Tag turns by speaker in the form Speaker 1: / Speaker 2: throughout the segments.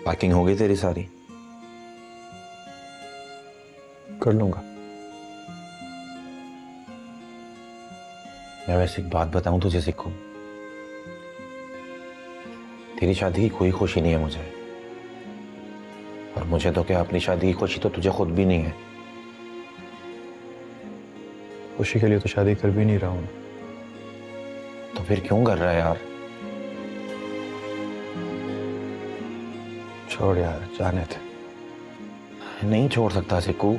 Speaker 1: Packing हो गई तेरी सारी?
Speaker 2: कर लूंगा।
Speaker 1: मैं वैसे एक बात बताऊं तुझे सिक्कू, तेरी शादी की कोई खुशी नहीं है मुझे, और मुझे तो क्या, अपनी शादी की खुशी तो तुझे खुद भी नहीं है।
Speaker 2: खुशी के लिए तो शादी कर भी नहीं रहा हूं।
Speaker 1: तो फिर क्यों कर रहा है यार?
Speaker 2: छोड़ यार, जाने थे।
Speaker 1: नहीं छोड़ सकता सिक्कू,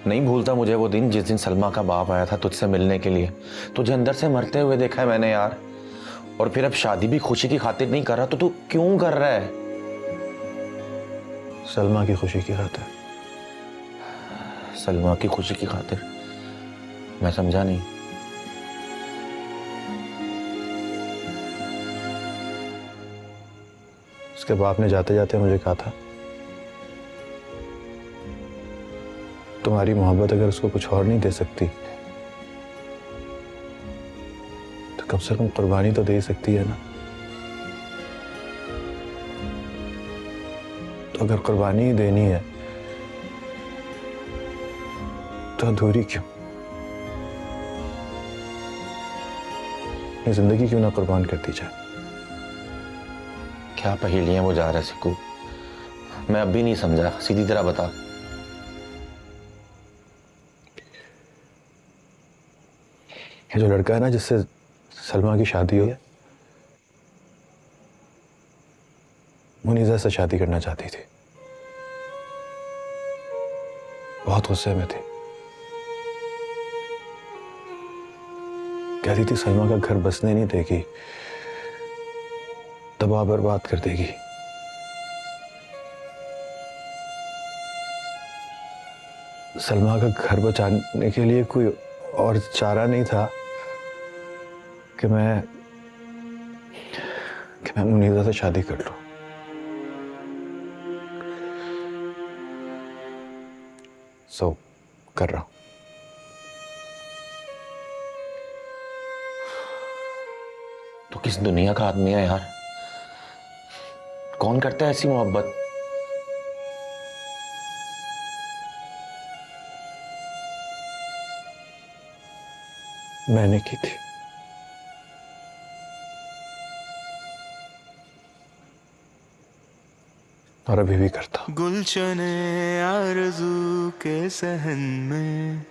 Speaker 1: नहीं भूलता मुझे वो दिन जिस दिन सलमा का बाप आया था तुझसे मिलने के लिए। तुझे अंदर से मरते हुए देखा है मैंने यार, और फिर अब शादी भी खुशी की खातिर नहीं कर रहा, तो तू क्यों कर रहा है?
Speaker 2: सलमा की खुशी की खातिर।
Speaker 1: सलमा की खुशी की खातिर? मैं समझा नहीं।
Speaker 2: उसके बाप ने जाते जाते मुझे कहा था, तुम्हारी मोहब्बत अगर उसको कुछ और नहीं दे सकती तो कम से कम कुर्बानी तो दे सकती है ना। तो अगर कुर्बानी ही देनी है तो अधूरी क्यों? अपनी जिंदगी क्यों ना कुर्बान कर दी जाए?
Speaker 1: क्या पहेलियां वो जा रहा है सिक्कू, मैं अब भी नहीं समझा, सीधी तरह बता।
Speaker 2: ये जो लड़का है ना जिससे सलमा की शादी हुई है, मुनीजा से शादी करना चाहती थी। बहुत गुस्से में थी, कहती थी सलमा का घर बसने नहीं देगी, तबाह बर्बाद कर देगी। सलमा का घर बचाने के लिए कोई और चारा नहीं था कि मैं मुनीजा से शादी कर लूं। कर रहा हूं।
Speaker 1: तो किस दुनिया का आदमी है यार, कौन करता है ऐसी मोहब्बत?
Speaker 2: मैंने की थी। और अभी भी करता हूं।
Speaker 3: गुलशने आरज़ू के सहन में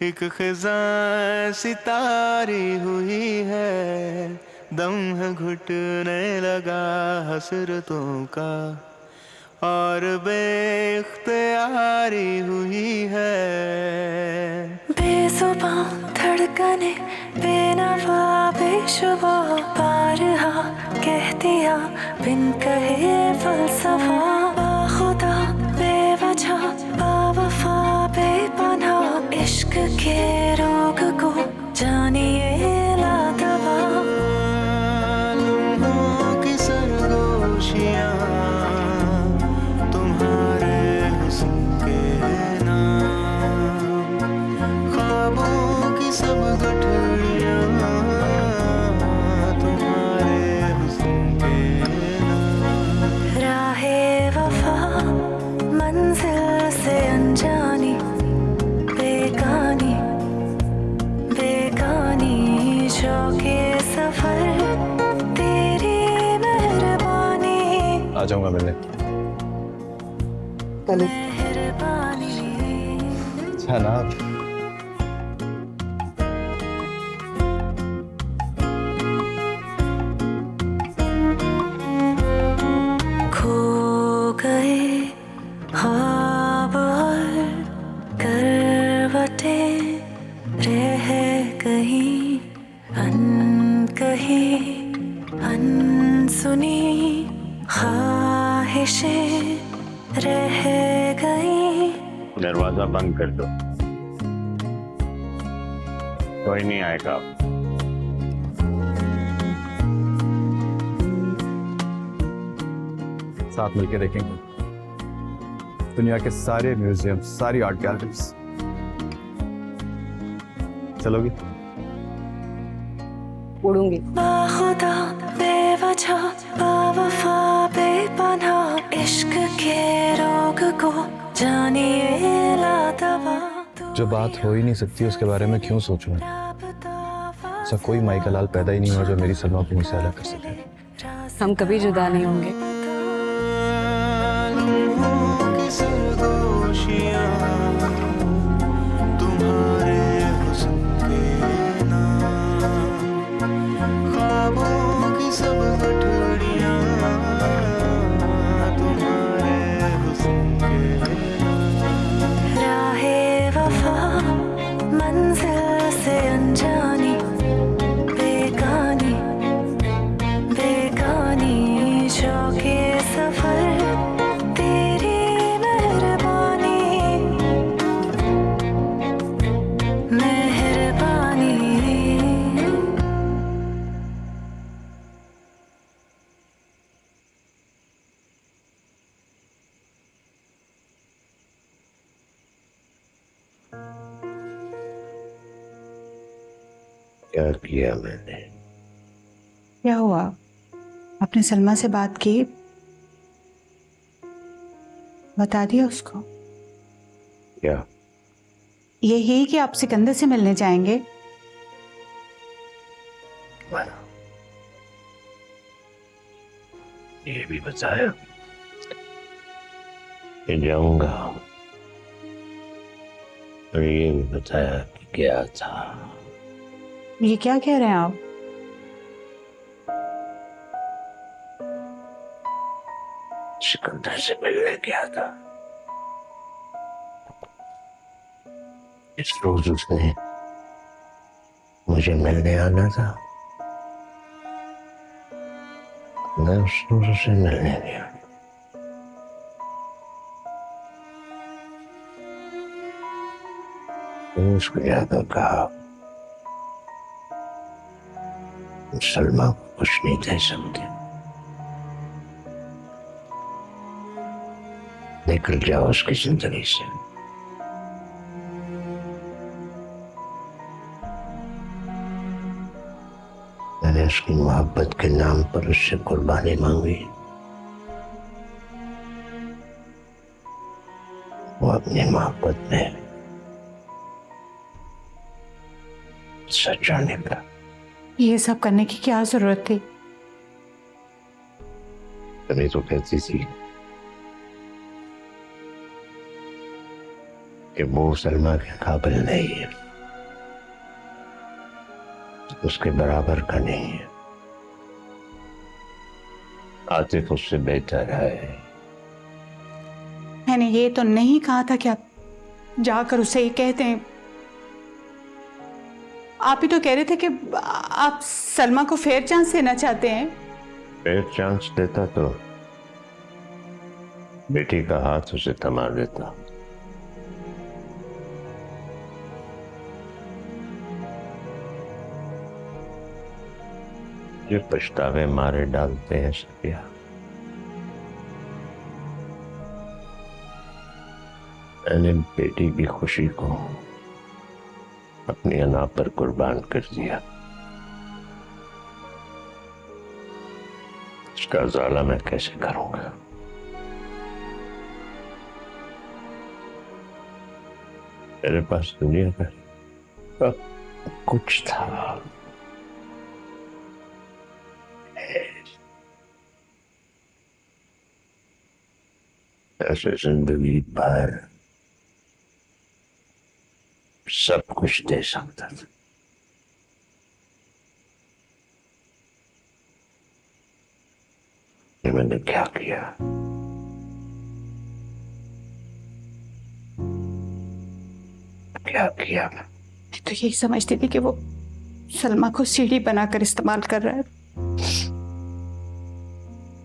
Speaker 3: एक ख़ज़ां सितारी हुई है, दम है घुटने लगा हसरतों का और बेख्तियारी हुई है।
Speaker 4: बेज़ुबां धड़कने बेनवा बेशुबा बारहा कह दिया बिन कहे फ़लसफ़ा, बाखुदा बेवजह बावफ़ा बेपनाह, इश्क के रोग को जानिए लादवा।
Speaker 3: लम्हों की सरगोशियाँ तुम्हारे हुस्न के नाम, ख्वाबों की सब गठरियाँ तुम्हारे हुस्न के नाम।
Speaker 4: राहे वफ़ा मंजिल से अनजानी, बेगानी बेगानी शौक़े सफ़र तेरी मेहरबानी।
Speaker 2: आ जाऊंगा मिलने।
Speaker 4: मेहरबानी
Speaker 2: अच्छा ना,
Speaker 4: खो गए ख्वाब और करवटें रह गई अनकही अनसुनी, ख्वाहिशें रह गई।
Speaker 5: दरवाजा बंद कर दो, कोई नहीं आएगा।
Speaker 2: साथ मिलके देखेंगे दुनिया के सारे म्यूजियम, सारी आर्ट गैलरीज। चलोगी?
Speaker 6: उड़ूंगी।
Speaker 4: बाखुदा बेवजह बावफा बेपनाह इश्क के रोग को जानिए ला दवा।
Speaker 2: जो बात हो ही नहीं सकती उसके बारे में क्यों सोचूं? ऐसा कोई माई का लाल पैदा ही नहीं हुआ जो मेरी सलमा को मुझसे अलग कर सके।
Speaker 6: हम कभी जुदा नहीं होंगे।
Speaker 3: की सरगोशियां तुम्हारे हुस्न के नाम, ख्वाबों की सब गठरियां तुम्हारे हुस्न के नाम।
Speaker 4: राहे वफा मंजिल से अनजानी बेगानी बेगानी शौके सफर तेरी मेहरबानी मेहरबानी।
Speaker 5: क्या किया मैंने?
Speaker 7: क्या हुआ? आपने सलमा से बात की? बता दिया उसको?
Speaker 5: क्या?
Speaker 7: यही कि आप सिकंदर से मिलने जाएंगे?
Speaker 5: ये भी बताया कि जाऊंगा, और ये भी बताया कि क्या था।
Speaker 7: ये क्या कह रहे हैं आप?
Speaker 5: सिकंदर से मिलने गया था। इस रोज उसने मुझे मिलने आना था, मैं उस रोज उसे मिलने गया। मैंने उसको जाकर कहा सलमा को कुछ नहीं दे सकते, निकल जाओ उसकी जिंदगी से। मैंने उसकी मोहब्बत के नाम पर उससे कुर्बानी मांगी। वो अपनी मोहब्बत में सच्चा निकला।
Speaker 7: ये सब करने की क्या जरूरत थी?
Speaker 5: तभी तो कहती थी कि वो सलमा के काबिल नहीं है, उसके बराबर का नहीं है। आतिफ उससे बेहतर है।
Speaker 7: मैंने ये तो नहीं कहा था कि आप जाकर उसे ये कहते हैं। आप ही तो कह रहे थे कि आप सलमा को फेयर चांस देना चाहते हैं।
Speaker 5: फेयर चांस देता तो बेटी का हाथ उसे थमा देता। ये पछतावे मारे डालते हैं सफिया। मैंने बेटी की खुशी को अपनी अना पर कुर्बान कर दिया। इसका उजाला मैं कैसे करूंगा? मेरे पास दुनिया का सब कुछ था। ऐसे जिंदगी भर सब कुछ दे सकता था। ये मैंने क्या किया? क्या किया?
Speaker 7: मैं तो यही समझती थी कि वो सलमा को सीढ़ी बनाकर इस्तेमाल कर रहा है।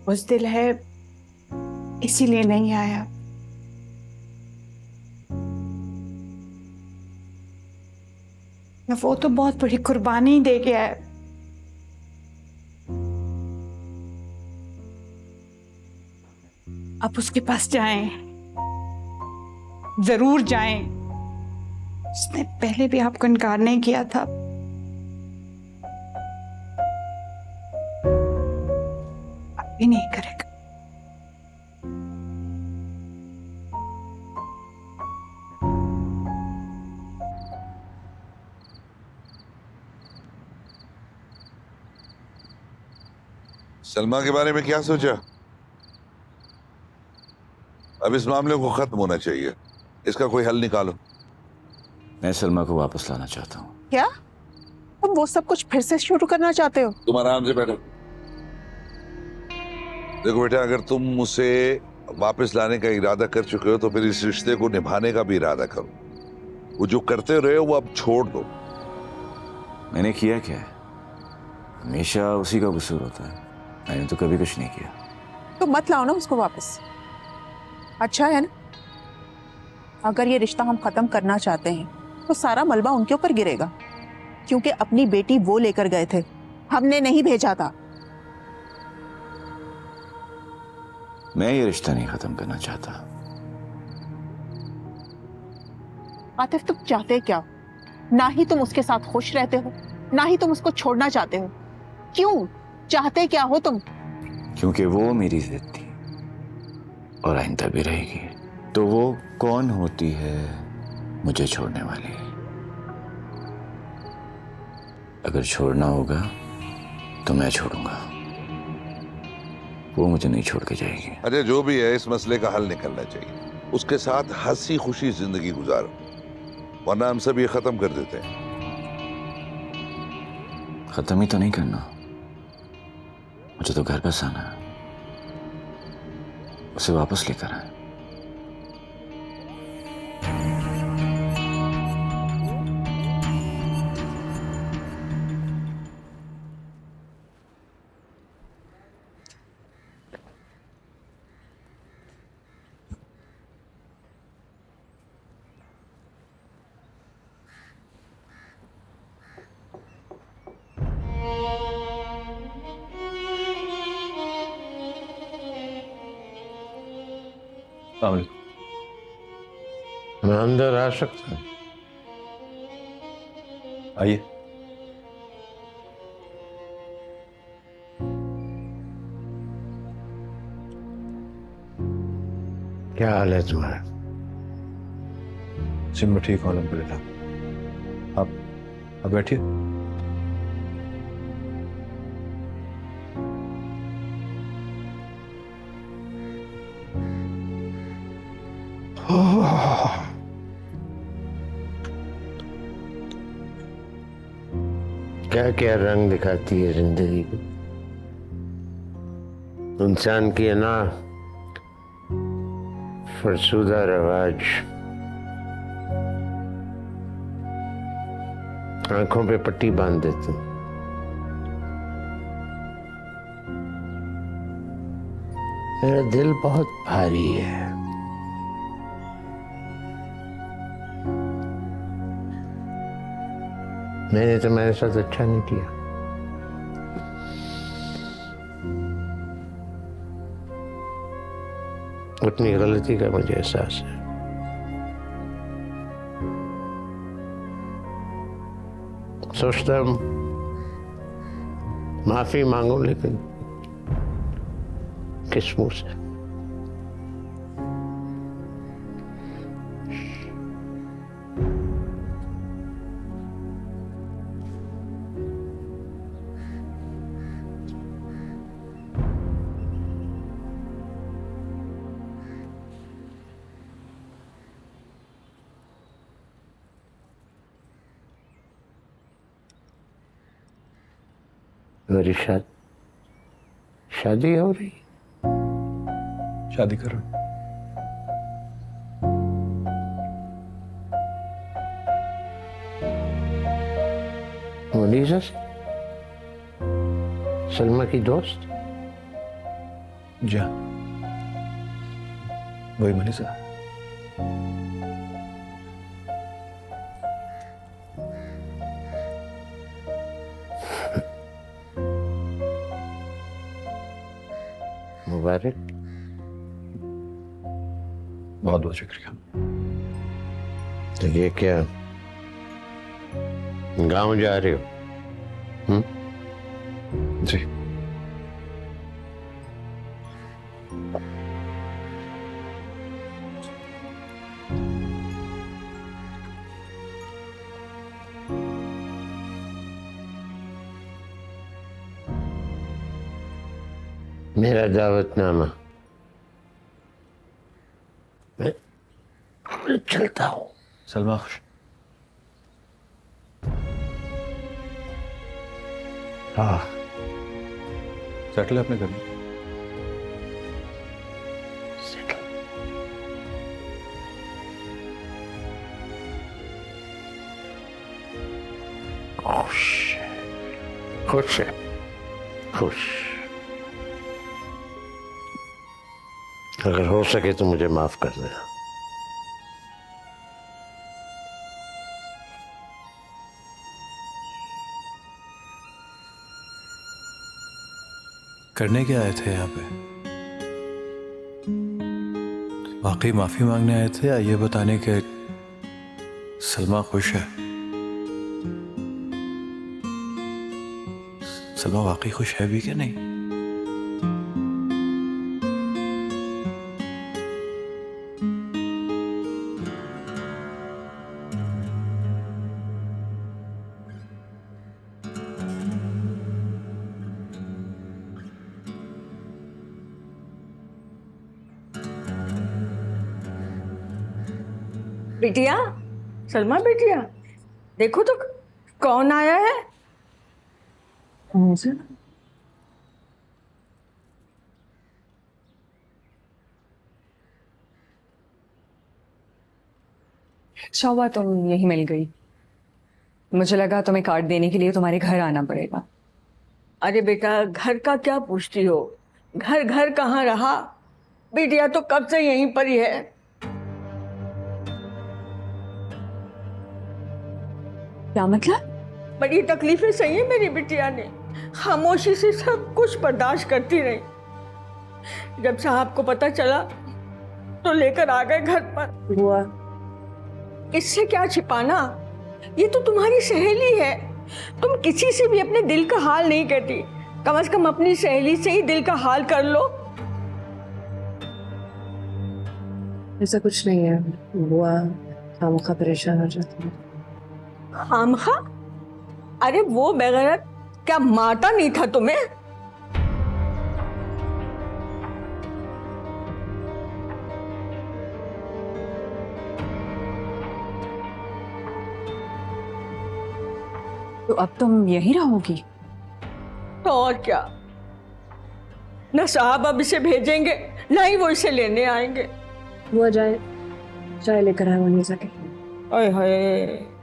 Speaker 7: बुज़दिल है इसीलिए नहीं आया। वो तो बहुत बड़ी कुर्बानी दे गया है। आप उसके पास जाएं, जरूर जाएं। उसने पहले भी आपको इनकार नहीं किया था। कभी नहीं करेगा।
Speaker 6: सलमा के बारे में क्या सोचा? अब इस मामले को खत्म होना चाहिए, इसका कोई हल निकालो।
Speaker 8: मैं सलमा को वापस लाना चाहता हूँ।
Speaker 9: क्या तुम वो सब कुछ फिर से शुरू करना चाहते हो?
Speaker 6: तुम आराम से बैठो। देखो बेटा, अगर तुम उसे वापस लाने का इरादा कर चुके हो तो फिर इस रिश्ते को निभाने का भी इरादा करो। वो जो करते रहे हो वो अब छोड़ दो।
Speaker 8: मैंने किया क्या है? हमेशा उसी का कसूर होता है। मैंने तो कभी कुछ नहीं किया।
Speaker 9: तो मत लाओ ना उसको वापस, अच्छा है ना? अगर ये रिश्ता हम खत्म करना चाहते हैं तो सारा मलबा उनके ऊपर गिरेगा, क्योंकि अपनी बेटी वो लेकर गए थे, हमने नहीं भेजा था।
Speaker 8: मैं ये रिश्ता नहीं खत्म करना चाहता।
Speaker 9: आतिफ, तुम चाहते क्या? ना ही तुम उसके साथ खुश रहते हो, ना ही तुम उसको छोड़ना चाहते हो। क्यों चाहते क्या हो तुम?
Speaker 8: क्योंकि वो मेरी जिद थी और आइंदा भी रहेगी। तो वो कौन होती है मुझे छोड़ने वाली? अगर छोड़ना होगा तो मैं छोड़ूंगा, वो मुझे नहीं छोड़ के जाएगी।
Speaker 6: अरे जो भी है, इस मसले का हल निकलना चाहिए। उसके साथ हंसी खुशी जिंदगी गुजारो, वरना हम सब ये खत्म कर देते हैं।
Speaker 8: खत्म ही तो नहीं करना, मुझे तो घर बस आना है। उसे वापस लेकर आए।
Speaker 5: मैं अंदर आ सकता हूँ?
Speaker 2: आइए।
Speaker 5: क्या हाल है तुम्हारा?
Speaker 2: जी मैं ठीक हूँ अल्हम्दुलिल्लाह। आप बैठिए।
Speaker 5: क्या क्या रंग दिखाती है जिंदगी को। इंसान की अना फरसुदा रवाज आंखों पे पट्टी बांध देते। मेरा दिल बहुत भारी है। मैंने तुम्हारे साथ अच्छा नहीं किया। अपनी गलती का मुझे एहसास है। सोचता हूं माफी मांगू, लेकिन किस मुंह से? मेरी शादी हो रही?
Speaker 2: शादी कर रहे हैं।
Speaker 5: मनीषा से? सलमा की दोस्त?
Speaker 2: जी हाँ, वही मनीषा।
Speaker 5: मुबारक।
Speaker 2: बहुत बहुत शुक्रिया।
Speaker 5: तो ये क्या गांव जा रहे हो?
Speaker 2: जी।
Speaker 5: मेरा दावतनामा। मैं चलता हूँ।
Speaker 2: सलमा खुश।
Speaker 5: हाँ,
Speaker 2: सेटल है अपने घर में?
Speaker 5: खुश खुश है, खुश। अगर हो सके तो मुझे माफ कर देना।
Speaker 2: करने क्या आए थे यहाँ पे? वाकई माफी मांगने आए थे या ये बताने के सलमा खुश है? सलमा वाकई खुश है भी कि नहीं?
Speaker 10: बिटिया, सलमा बिटिया, देखो तो कौन आया है।
Speaker 11: अच्छा हुआ तुम यही मिल गई। मुझे लगा तुम्हें कार्ड देने के लिए तुम्हारे घर आना पड़ेगा।
Speaker 10: अरे बेटा, घर का क्या पूछती हो? घर घर कहाँ रहा, बिटिया तो कब से यहीं पर ही है।
Speaker 11: क्या मतलब?
Speaker 10: बड़ी तकलीफें सही है मेरी बिटिया ने, खामोशी से सब कुछ बर्दाश्त करती रही। जब साहब को पता चला तो लेकर आ गए घर पर।
Speaker 11: बुआ,
Speaker 10: इससे क्या छिपाना, ये तो तुम्हारी सहेली है। तुम किसी से भी अपने दिल का हाल नहीं कहती, कम से कम अपनी सहेली से ही दिल का हाल कर लो।
Speaker 11: ऐसा कुछ नहीं है बुआ, खामखा परेशान हो जाती है।
Speaker 10: खामखा? अरे वो बेगैरत क्या मारता नहीं था तुम्हें?
Speaker 11: तो अब तुम यहीं रहोगी?
Speaker 10: तो और क्या, न साहब अब इसे भेजेंगे ना ही वो इसे लेने आएंगे।
Speaker 11: बुआ जाए, चाय लेकर आए, वो नहीं सके।
Speaker 10: अरे हाय,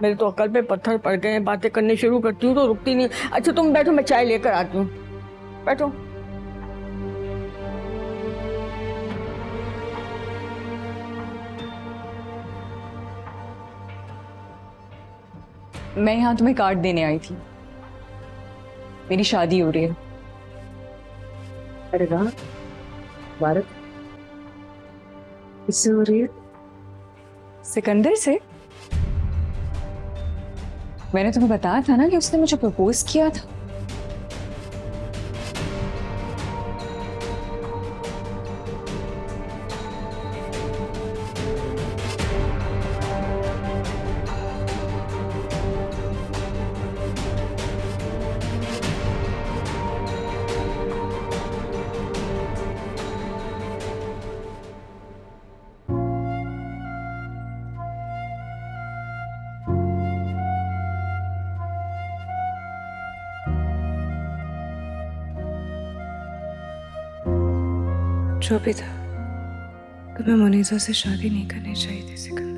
Speaker 10: मेरे तो अकल पे पत्थर पड़ गए हैं। बातें करने शुरू करती हूँ तो रुकती नहीं। अच्छा तुम बैठो, मैं चाय लेकर आती हूँ। बैठो।
Speaker 11: मैं यहाँ तुम्हें कार्ड देने आई थी। मेरी शादी हो रही है।
Speaker 12: अरे वाह, भारत किससे हो रही है?
Speaker 11: सिकंदर से। मैंने तुम्हें बताया था ना कि उसने मुझे प्रपोज किया था।
Speaker 12: जो भी था, तुम्हें मुनीसा से शादी नहीं करनी चाहिए थी सिकंदर।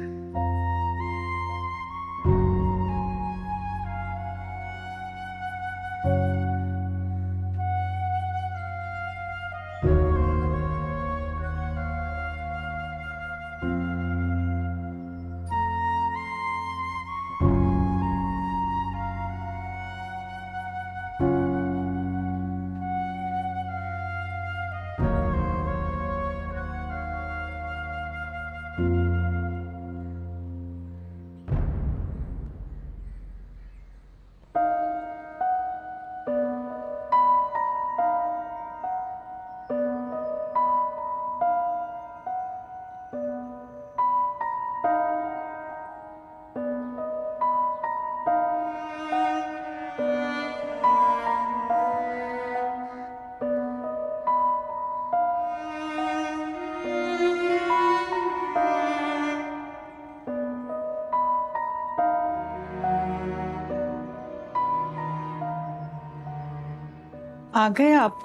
Speaker 7: आ गए आप?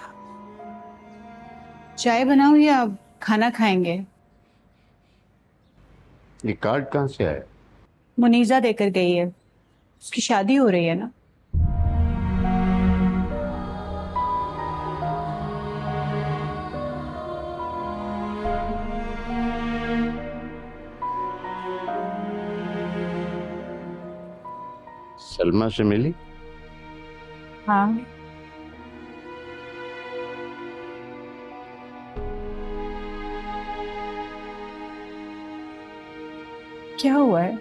Speaker 7: चाय बनाऊं या खाना खाएंगे?
Speaker 5: ये कार्ड कहाँ से आया?
Speaker 7: मुनीजा देकर गई है, उसकी शादी हो रही है ना।
Speaker 5: सलमा से मिली?
Speaker 7: हाँ। क्या हुआ है?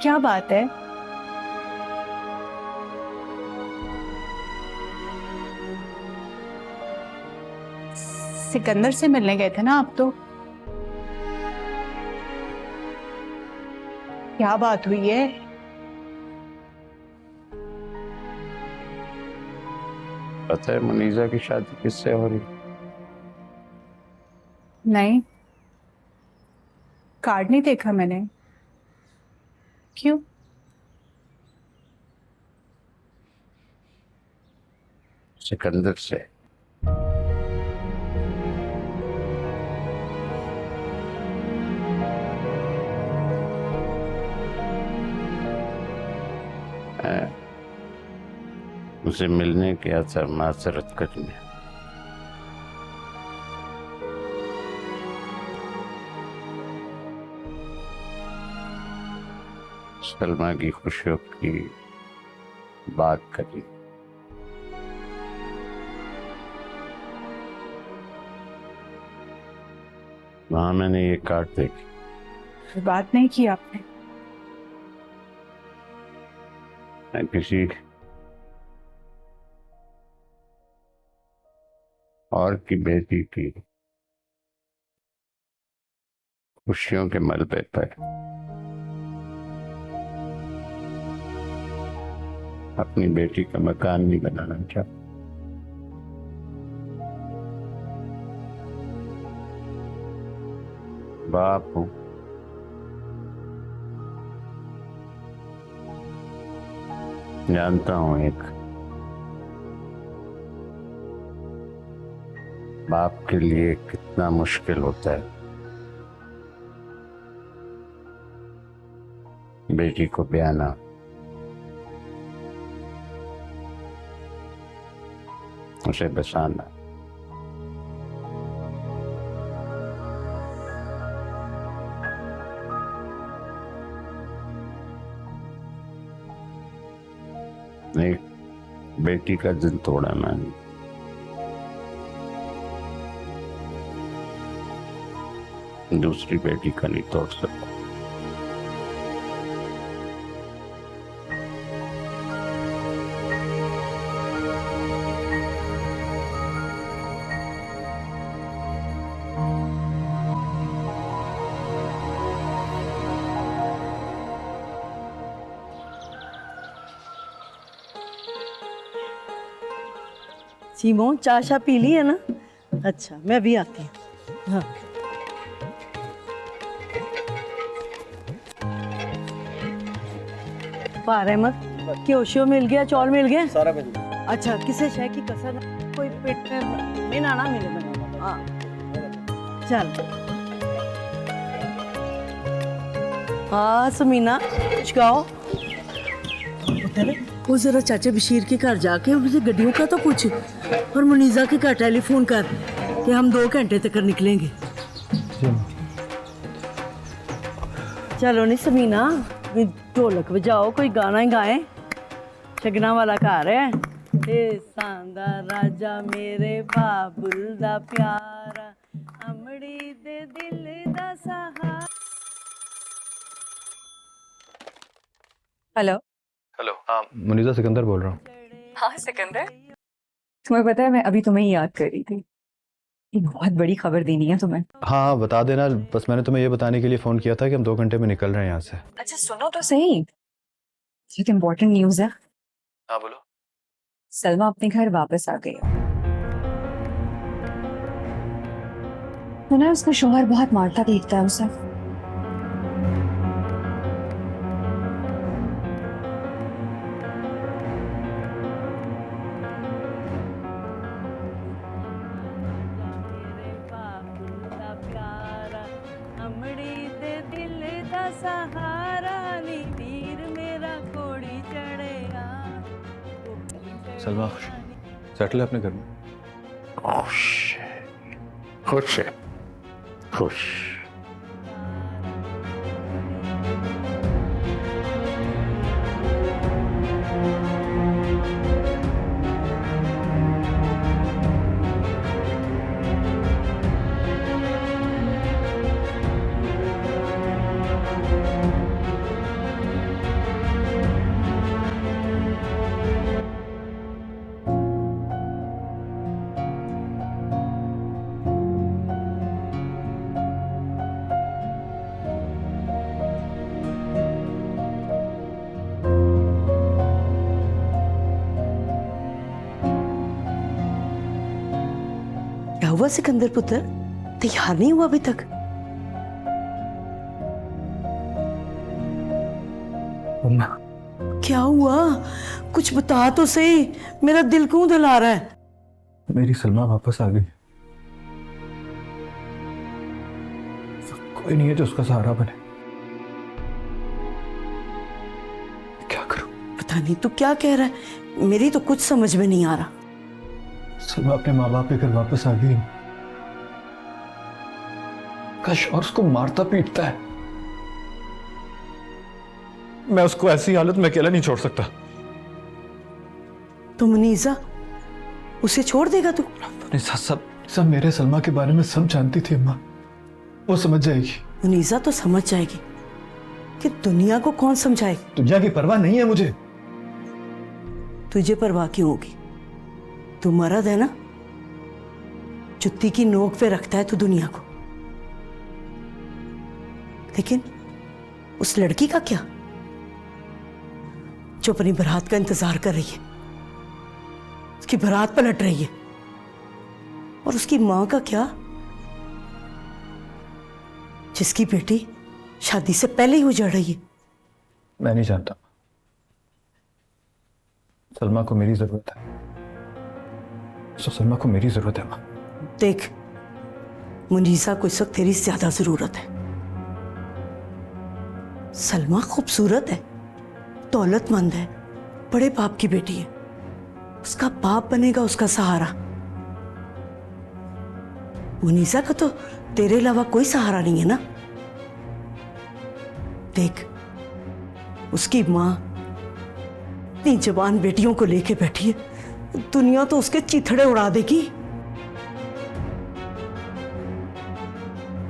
Speaker 7: क्या बात है? सिकंदर से मिलने गए थे ना आप तो? क्या बात हुई है?
Speaker 5: पता है मुनीजा की शादी किससे हो रही?
Speaker 7: नहीं, कार्ड नहीं देखा मैंने। क्यों?
Speaker 5: सिकंदर से। उसे मिलने गया था माजरत करने। सलमा की खुशियों की बात करी। वहां मैंने ये कार्ड देखी।
Speaker 7: बात नहीं की आपने?
Speaker 5: मैं किसी और की बेटी की खुशियों के मलबे पर अपनी बेटी का मकान नहीं बनाना चाहता। बाप हूं, जानता हूं एक बाप के लिए कितना मुश्किल होता है बेटी को ब्याना। उसे बसाना। एक बेटी का दिल तोड़ा मैंने। दूसरी बेटी का नहीं तोड़ सकता।
Speaker 10: सीमोन चाशा पी ली है ना? अच्छा मैं अभी आती हूँ। हाँ पार अहमद क्योशियो मिल गया, चौल मिल गया सारा मिल गया। अच्छा किसे शय की कसर कोई पेट में ना मिले बना। हाँ चल। हाँ समीना कुछ कहो। वो जरा चाचा बशीर के घर जाके उनसे गड्डियों का तो पूछ और मुनीजा के घर टेलीफोन कर कि हम 2 घंटे तक निकलेंगे। चलो नहीं समीना, ढोलक बजाओ, कोई गाना ही गाए। शगना वाला घर है। ए सांदा राजा मेरे बाबुल दा प्यारा, अमड़ी दे दिल दा सहारा।
Speaker 11: हेलो।
Speaker 2: हेलो। हाँ मुनीजा, सिकंदर बोल रहा हूँ।
Speaker 11: हाँ सिकंदर, तुम्हें पता है मैं अभी तुम्हें ही याद कर रही थी। एक बहुत बड़ी खबर देनी है तुम्हें।
Speaker 2: हाँ बता देना, बस मैंने तुम्हें ये बताने के लिए फ़ोन किया था कि हम 2 घंटे में निकल रहे हैं यहाँ से।
Speaker 11: अच्छा सुनो तो सही, एक इम्पोर्टेंट न्यूज़ है।
Speaker 2: हाँ बोलो।
Speaker 11: सलमा अपने घर वापस आ गई है। सुना है उसका शौहर बहुत मारता पीटता है उसे।
Speaker 2: सलमा सेटल है अपने घर में?
Speaker 5: खुश है, खुश है, खुश।
Speaker 10: क्या हुआ सिकंदर पुत्र, तैयार नहीं हुआ अभी तक?
Speaker 2: मम्मा
Speaker 10: क्या हुआ, कुछ बता तो सही, मेरा दिल क्यों दहला रहा है?
Speaker 2: मेरी सलमा वापस आ गई। कोई नहीं है जो उसका सहारा बने। क्या करूं?
Speaker 10: पता नहीं तू क्या कह रहा है, मेरी तो कुछ समझ में नहीं आ रहा।
Speaker 2: सलमा अपने माँ बाप के घर वापस आ गई। कश और उसको मारता पीटता है। मैं उसको ऐसी हालत में अकेला नहीं छोड़ सकता।
Speaker 10: तो मुनीसा, उसे छोड़ देगा तू?
Speaker 2: मुनीसा सब मेरे सलमा के बारे में सब जानती थी अम्मा, वो समझ जाएगी।
Speaker 10: मुनीसा तो समझ जाएगी कि दुनिया को कौन समझाएगा?
Speaker 2: दुनिया की परवाह नहीं है मुझे।
Speaker 10: तुझे परवाह क्यों होगी? तू मर्द है ना, जुत्ती की नोक पे रखता है तू दुनिया को। लेकिन उस लड़की का क्या, जो अपनी बारात का इंतजार कर रही है, उसकी बारात पलट रही है? और उसकी मां का क्या, जिसकी बेटी शादी से पहले ही उजड़ रही है?
Speaker 2: मैं नहीं जानता, सलमा को मेरी जरूरत है। सलमा को मेरी जरूरत है मां।
Speaker 10: देख, मुनीसा को इस वक्त तेरी ज्यादा जरूरत है। सलमा खूबसूरत है, दौलतमंद है, बड़े बाप की बेटी है, उसका बाप बनेगा उसका सहारा। मुनीसा का तो तेरे अलावा कोई सहारा नहीं है ना। देख, उसकी मां इतनी जवान बेटियों को लेके बैठी है, दुनिया तो उसके चिथड़े उड़ा देगी।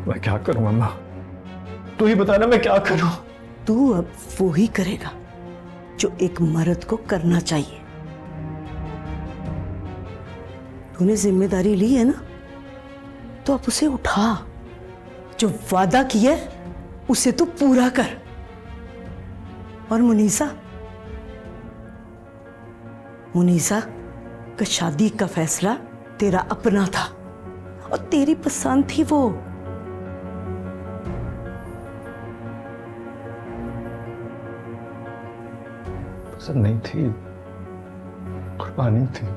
Speaker 2: मैं क्या करूं अम्मा, तू ही बताना मैं क्या करूं?
Speaker 10: तू अब वो ही करेगा जो एक मर्द को करना चाहिए। तूने जिम्मेदारी ली है ना, तो अब उसे उठा। जो वादा किया है उसे तू पूरा कर। और मुनीसा का शादी का फैसला तेरा अपना था और तेरी पसंद थी वो।
Speaker 2: पसंद नहीं थी, कुर्बानी थी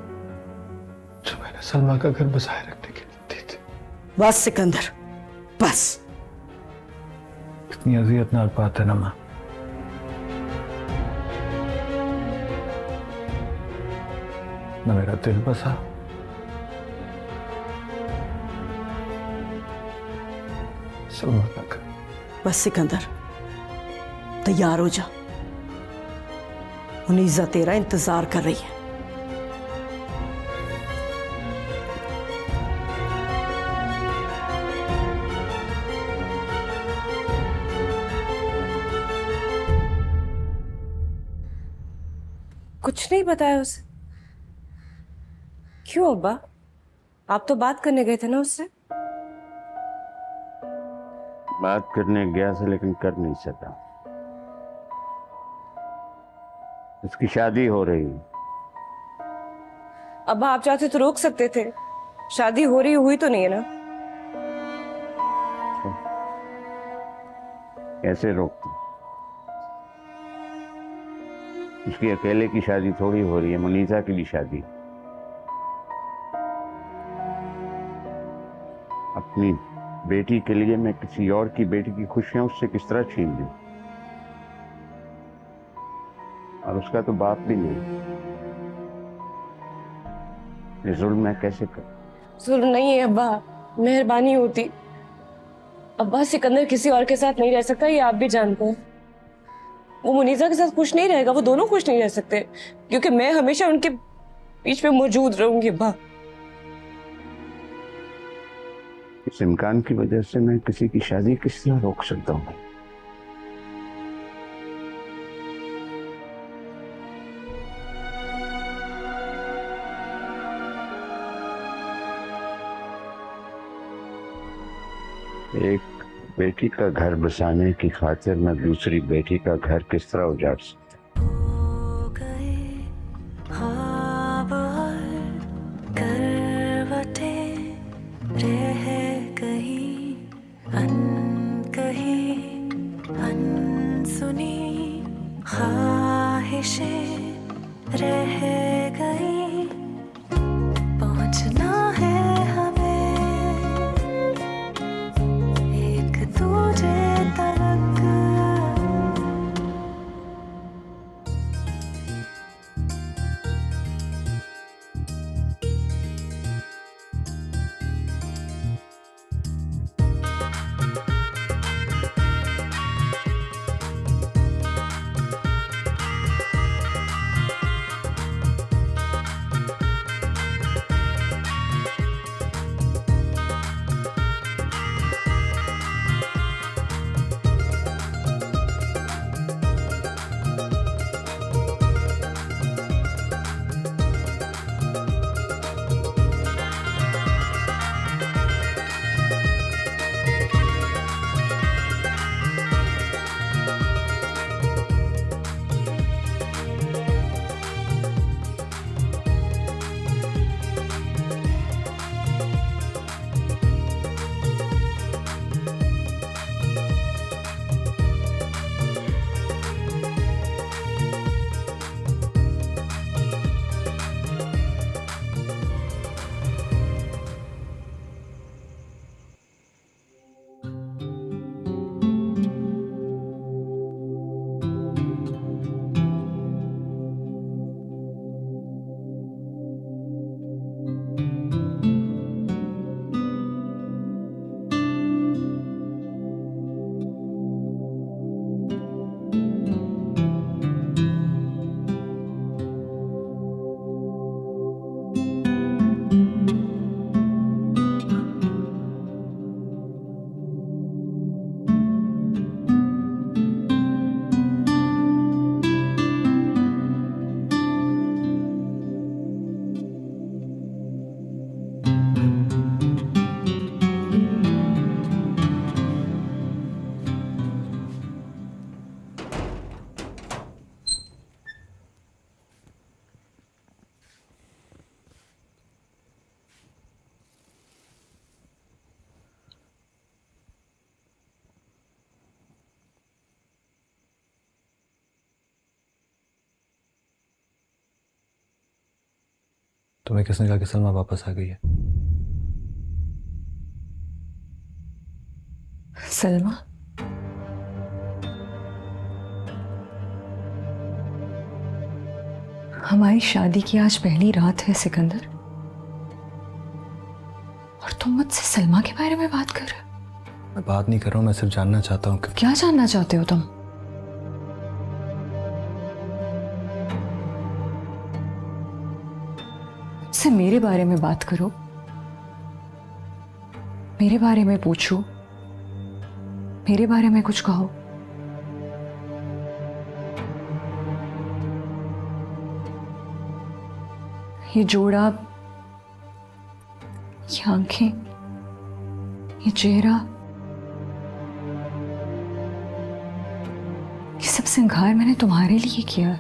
Speaker 2: जो मैंने सलमा का घर बसाए रखने के लिए दी थी।
Speaker 10: बस सिकंदर, बस।
Speaker 2: इतनी अजियतनाक बात है ना मां। न मेरा दिल बसा, सलमा का घर।
Speaker 10: बस सिकंदर, तैयार हो जा, मुनीसा तेरा इंतजार कर रही है।
Speaker 12: कुछ नहीं बताया उसे? क्यों अब्बा, आप तो बात करने गए थे ना उससे?
Speaker 8: बात करने गया था लेकिन कर नहीं सका। उसकी शादी हो रही।
Speaker 12: अब्बा आप चाहते तो रोक सकते थे, शादी हो रही हुई तो नहीं है ना?
Speaker 8: कैसे रोकती? उसकी अकेले की शादी थोड़ी हो रही है, मुनीसा की भी शादी। अपनी बेटी के लिए मैं किसी और की बेटी की खुशियां उससे किस तरह छीन लूं? और उसका तो बाप भी नहीं।
Speaker 5: ये जुल्म मैं कैसे करूं?
Speaker 12: जुल्म नहीं है अब्बा, मेहरबानी होती। अब्बा सिकंदर किसी और के साथ नहीं रह सकता, ये आप भी जानते हैं। वो मुनीसा के साथ खुश नहीं रहेगा, वो दोनों खुश नहीं रह सकते, क्योंकि मैं हमेशा उनके बीच में मौजूद रहूंगी अब्बा।
Speaker 5: इस इम्कान की वजह से मैं किसी की शादी किस तरह रोक सकता हूँ? एक बेटी का घर बसाने की खातिर मैं दूसरी बेटी का घर किस तरह उजाड़ सकता हूँ?
Speaker 4: ख्वाब और करवटें रह गई अनकही, अनसुनी ख्वाहिशें रह गई। पहुंचना है हमें एक दूजे तक।
Speaker 2: तुम्हें किसने कहा कि सलमा वापस आ गई है?
Speaker 11: सलमा? हमारी शादी की आज पहली रात है सिकंदर, और तुम मुझसे सलमा के बारे में बात कर रहे हो?
Speaker 2: मैं बात नहीं कर रहा हूं, मैं सिर्फ जानना चाहता हूं कि
Speaker 11: क्या जानना चाहते हो तुम? मुझसे मेरे बारे में बात करो, मेरे बारे में पूछो, मेरे बारे में कुछ कहो। ये जोड़ा, ये आंखें, ये चेहरा, ये सब श्रृंगार मैंने तुम्हारे लिए किया।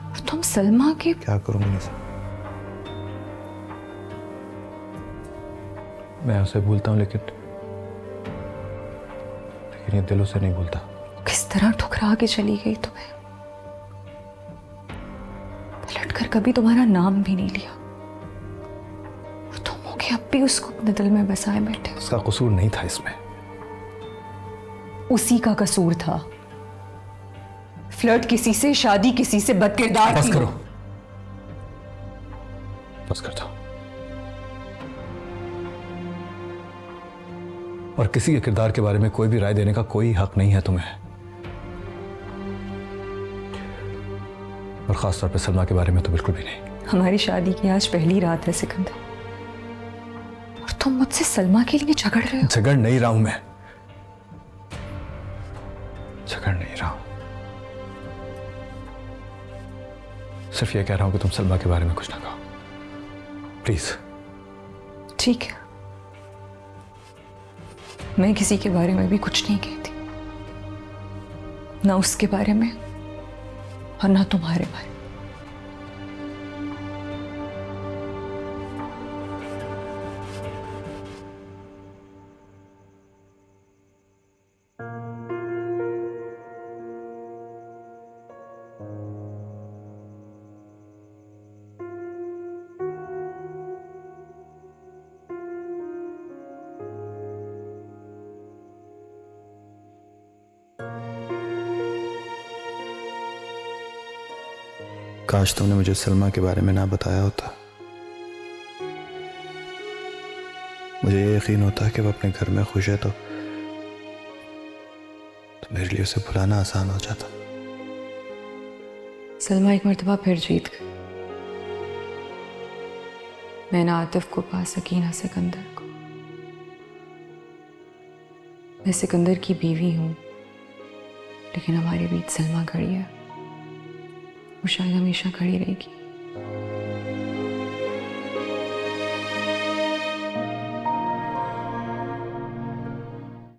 Speaker 11: और तुम सलमा के...
Speaker 2: क्या करूं मुनीसा? मैं उसे भूलता हूं, लेकिन ये दिलों से नहीं भूलता।
Speaker 11: किस तरह ठुकरा के चली गई तुम्हें, पलटकर कभी तुम्हारा नाम भी नहीं लिया, और तुम हो के अब भी उसको अपने दिल में बसाए बैठे।
Speaker 2: उसका कसूर नहीं था इसमें,
Speaker 11: उसी का कसूर था। फ्लर्ट किसी से, शादी किसी से, बदकिरदार
Speaker 2: बस
Speaker 11: थी।
Speaker 2: करो। बस कर दो। और किसी के किरदार के बारे में कोई भी राय देने का कोई हक नहीं है तुम्हें। और खासतौर पे सलमा के बारे में तो बिल्कुल भी नहीं।
Speaker 11: हमारी शादी की आज पहली रात है सिकंदर, और तुम मुझसे सलमा के लिए झगड़ रहे हो।
Speaker 2: झगड़ नहीं रहा हूं मैं, झगड़ नहीं रहा हूं। सिर्फ ये कह रहा हूं कि तुम सलमा के बारे में कुछ ना कहो, प्लीज।
Speaker 11: ठीक है, मैं किसी के बारे में भी कुछ नहीं कहती, ना उसके बारे में और ना तुम्हारे बारे में।
Speaker 2: काश तुमने मुझे सलमा के बारे में ना बताया होता। मुझे ये यकीन होता कि वो अपने घर में खुश है तो मेरे लिए उसे भुलाना आसान हो जाता।
Speaker 11: सलमा एक मर्तबा फिर जीत गई। मैं ना आतिफ को पा सकी ना सिकंदर को। मैं सिकंदर की बीवी हूं, लेकिन हमारे बीच सलमा खड़ी है, वो शायद हमेशा खड़ी रहेगी।